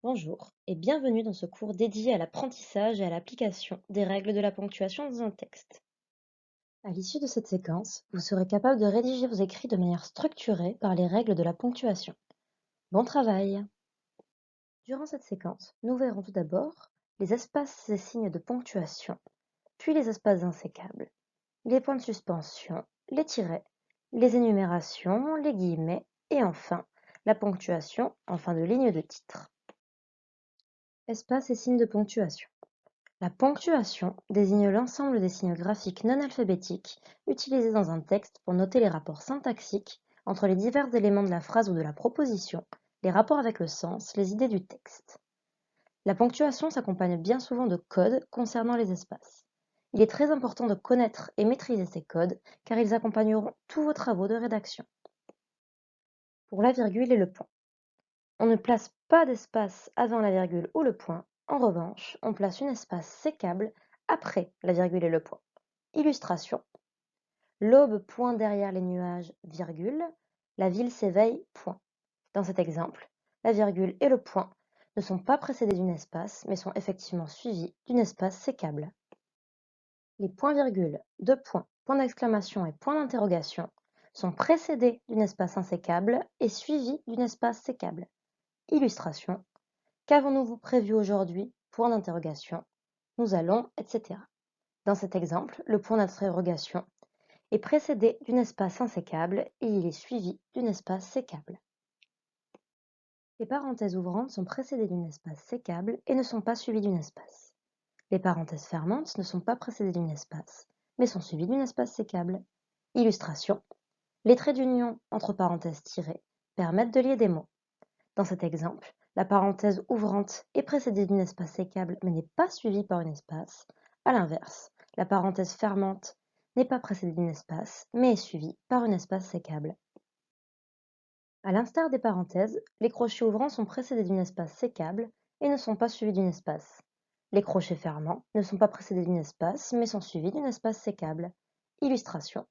Bonjour et bienvenue dans ce cours dédié à l'apprentissage et à l'application des règles de la ponctuation dans un texte. À l'issue de cette séquence, vous serez capable de rédiger vos écrits de manière structurée par les règles de la ponctuation. Bon travail! Durant cette séquence, nous verrons tout d'abord les espaces et signes de ponctuation, puis les espaces insécables, les points de suspension, les tirets, les énumérations, les guillemets et enfin la ponctuation en fin de ligne de titre. Espaces et signes de ponctuation. La ponctuation désigne l'ensemble des signes graphiques non alphabétiques utilisés dans un texte pour noter les rapports syntaxiques entre les divers éléments de la phrase ou de la proposition, les rapports avec le sens, les idées du texte. La ponctuation s'accompagne bien souvent de codes concernant les espaces. Il est très important de connaître et maîtriser ces codes car ils accompagneront tous vos travaux de rédaction. Pour la virgule et le point. On ne place pas d'espace avant la virgule ou le point. En revanche, on place une espace sécable après la virgule et le point. Illustration. L'aube pointe derrière les nuages, virgule. La ville s'éveille, point. Dans cet exemple, la virgule et le point ne sont pas précédés d'une espace, mais sont effectivement suivis d'une espace sécable. Les points-virgules, deux points, point d'exclamation et point d'interrogation sont précédés d'une espace insécable et suivis d'une espace sécable. Illustration. Qu'avons-nous prévu aujourd'hui? Point d'interrogation. Nous allons, etc. Dans cet exemple, le point d'interrogation est précédé d'une espace insécable et il est suivi d'une espace sécable. Les parenthèses ouvrantes sont précédées d'une espace sécable et ne sont pas suivies d'une espace. Les parenthèses fermantes ne sont pas précédées d'une espace, mais sont suivies d'une espace sécable. Illustration. Les traits d'union entre parenthèses tirées permettent de lier des mots. Dans cet exemple, la parenthèse ouvrante est précédée d'une espace sécable mais n'est pas suivie par une espace. A l'inverse, la parenthèse fermante n'est pas précédée d'une espace mais est suivie par une espace sécable. À l'instar des parenthèses, les crochets ouvrants sont précédés d'une espace sécable et ne sont pas suivis d'une espace. Les crochets fermants ne sont pas précédés d'une espace mais sont suivis d'une espace sécable. Illustration.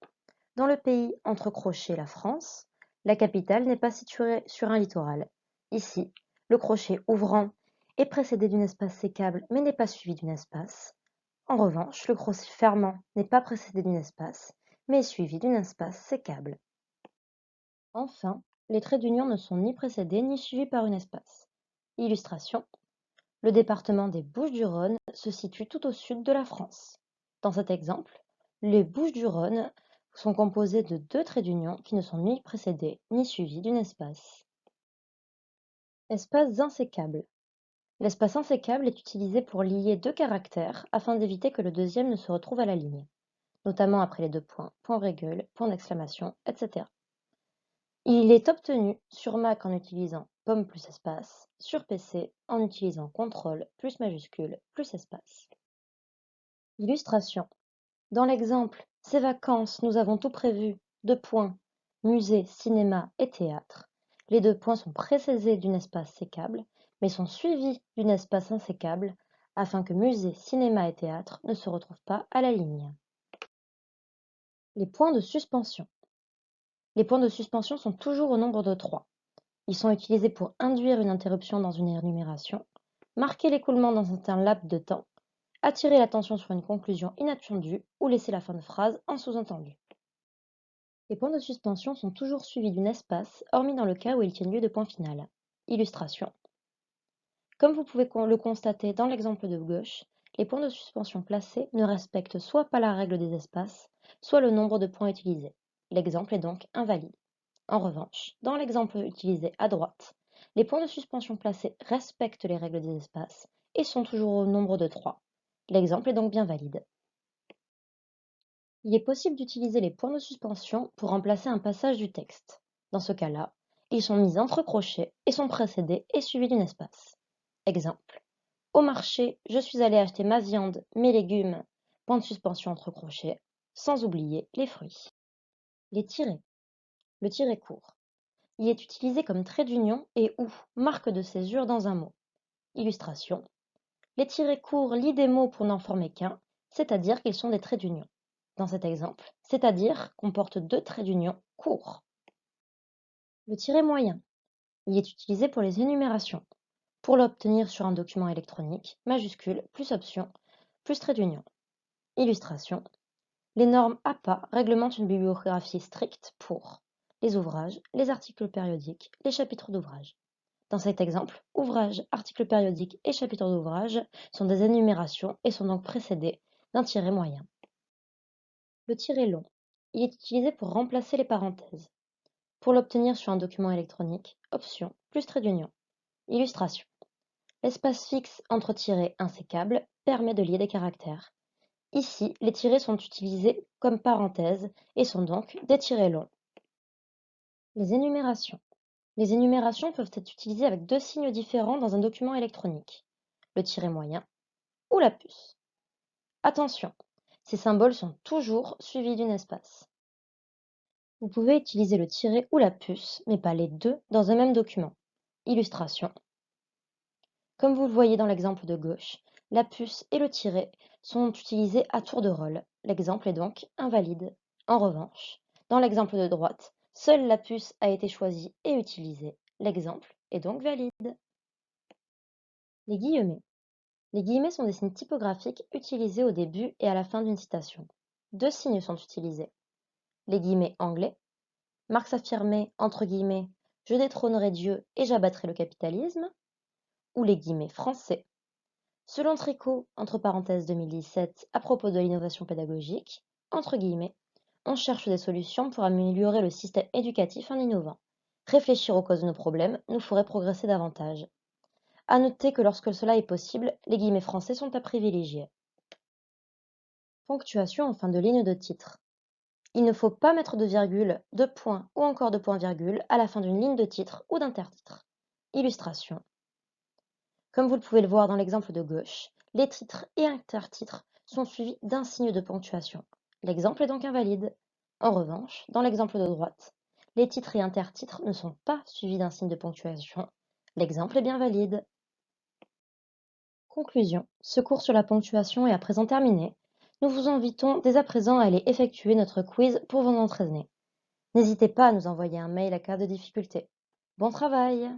Dans le pays entre crochets la France, la capitale n'est pas située sur un littoral. Ici, le crochet ouvrant est précédé d'une espace sécable mais n'est pas suivi d'une espace. En revanche, le crochet fermant n'est pas précédé d'une espace mais est suivi d'une espace sécable. Enfin, les traits d'union ne sont ni précédés ni suivis par une espace. Illustration. Le département des Bouches-du-Rhône se situe tout au sud de la France. Dans cet exemple, les Bouches-du-Rhône sont composées de deux traits d'union qui ne sont ni précédés ni suivis d'une espace. Espace insécable. L'espace insécable est utilisé pour lier deux caractères afin d'éviter que le deuxième ne se retrouve à la ligne, notamment après les deux points, point-virgule, point d'exclamation, etc. Il est obtenu sur Mac en utilisant pomme plus espace, sur PC en utilisant CTRL plus majuscule plus espace. Illustration. Dans l'exemple Ces vacances, nous avons tout prévu, deux points, musée, cinéma et théâtre. Les deux points sont précédés d'une espace sécable, mais sont suivis d'une espace insécable, afin que musée, cinéma et théâtre ne se retrouvent pas à la ligne. Les points de suspension. Les points de suspension sont toujours au nombre de 3. Ils sont utilisés pour induire une interruption dans une énumération, marquer l'écoulement dans un certain laps de temps, attirer l'attention sur une conclusion inattendue ou laisser la fin de phrase en sous-entendu. Les points de suspension sont toujours suivis d'une espace, hormis dans le cas où ils tiennent lieu de point final. Illustration. Comme vous pouvez le constater dans l'exemple de gauche, les points de suspension placés ne respectent soit pas la règle des espaces, soit le nombre de points utilisés. L'exemple est donc invalide. En revanche, dans l'exemple utilisé à droite, les points de suspension placés respectent les règles des espaces et sont toujours au nombre de 3. L'exemple est donc bien valide. Il est possible d'utiliser les points de suspension pour remplacer un passage du texte. Dans ce cas-là, ils sont mis entre crochets et sont précédés et suivis d'un espace. Exemple. Au marché, je suis allé acheter ma viande, mes légumes, point de suspension entre crochets, sans oublier les fruits. Les tirets. Le tiret court. Il est utilisé comme trait d'union et ou marque de césure dans un mot. Illustration. Les tirets courts lient des mots pour n'en former qu'un, c'est-à-dire qu'ils sont des traits d'union. Dans cet exemple, c'est-à-dire comporte deux traits d'union courts. Le tiret moyen. Il est utilisé pour les énumérations. Pour l'obtenir sur un document électronique, majuscule plus option plus trait d'union. Illustration. Les normes APA réglementent une bibliographie stricte pour les ouvrages, les articles périodiques, les chapitres d'ouvrages. Dans cet exemple, ouvrages, articles périodiques et chapitres d'ouvrages sont des énumérations et sont donc précédés d'un tiret moyen. Le tiret long. Il est utilisé pour remplacer les parenthèses. Pour l'obtenir sur un document électronique, option plus trait d'union. Illustration. L'espace fixe entre tirets insécables permet de lier des caractères. Ici, les tirets sont utilisés comme parenthèses et sont donc des tirets longs. Les énumérations. Les énumérations peuvent être utilisées avec deux signes différents dans un document électronique, le tiret moyen ou la puce. Attention, ces symboles sont toujours suivis d'un espace. Vous pouvez utiliser le tiret ou la puce, mais pas les deux dans un même document. Illustration. Comme vous le voyez dans l'exemple de gauche, la puce et le tiret sont utilisés à tour de rôle. L'exemple est donc invalide. En revanche, dans l'exemple de droite, seule la puce a été choisie et utilisée. L'exemple est donc valide. Les guillemets. Les guillemets sont des signes typographiques utilisés au début et à la fin d'une citation. Deux signes sont utilisés. Les guillemets anglais. Marx affirmait, entre guillemets, je détrônerai Dieu et j'abattrai le capitalisme. Ou les guillemets français. Selon Tricot, entre parenthèses 2017, à propos de l'innovation pédagogique, entre guillemets, on cherche des solutions pour améliorer le système éducatif en innovant. Réfléchir aux causes de nos problèmes nous ferait progresser davantage. À noter que lorsque cela est possible, les guillemets français sont à privilégier. Ponctuation en fin de ligne de titre. Il ne faut pas mettre de virgule, de point ou encore de point-virgule à la fin d'une ligne de titre ou d'intertitre. Illustration. Comme vous pouvez le voir dans l'exemple de gauche, les titres et intertitres sont suivis d'un signe de ponctuation. L'exemple est donc invalide. En revanche, dans l'exemple de droite, les titres et intertitres ne sont pas suivis d'un signe de ponctuation. L'exemple est bien valide. Conclusion. Ce cours sur la ponctuation est à présent terminé. Nous vous invitons dès à présent à aller effectuer notre quiz pour vous entraîner. N'hésitez pas à nous envoyer un mail à cas de difficulté. Bon travail!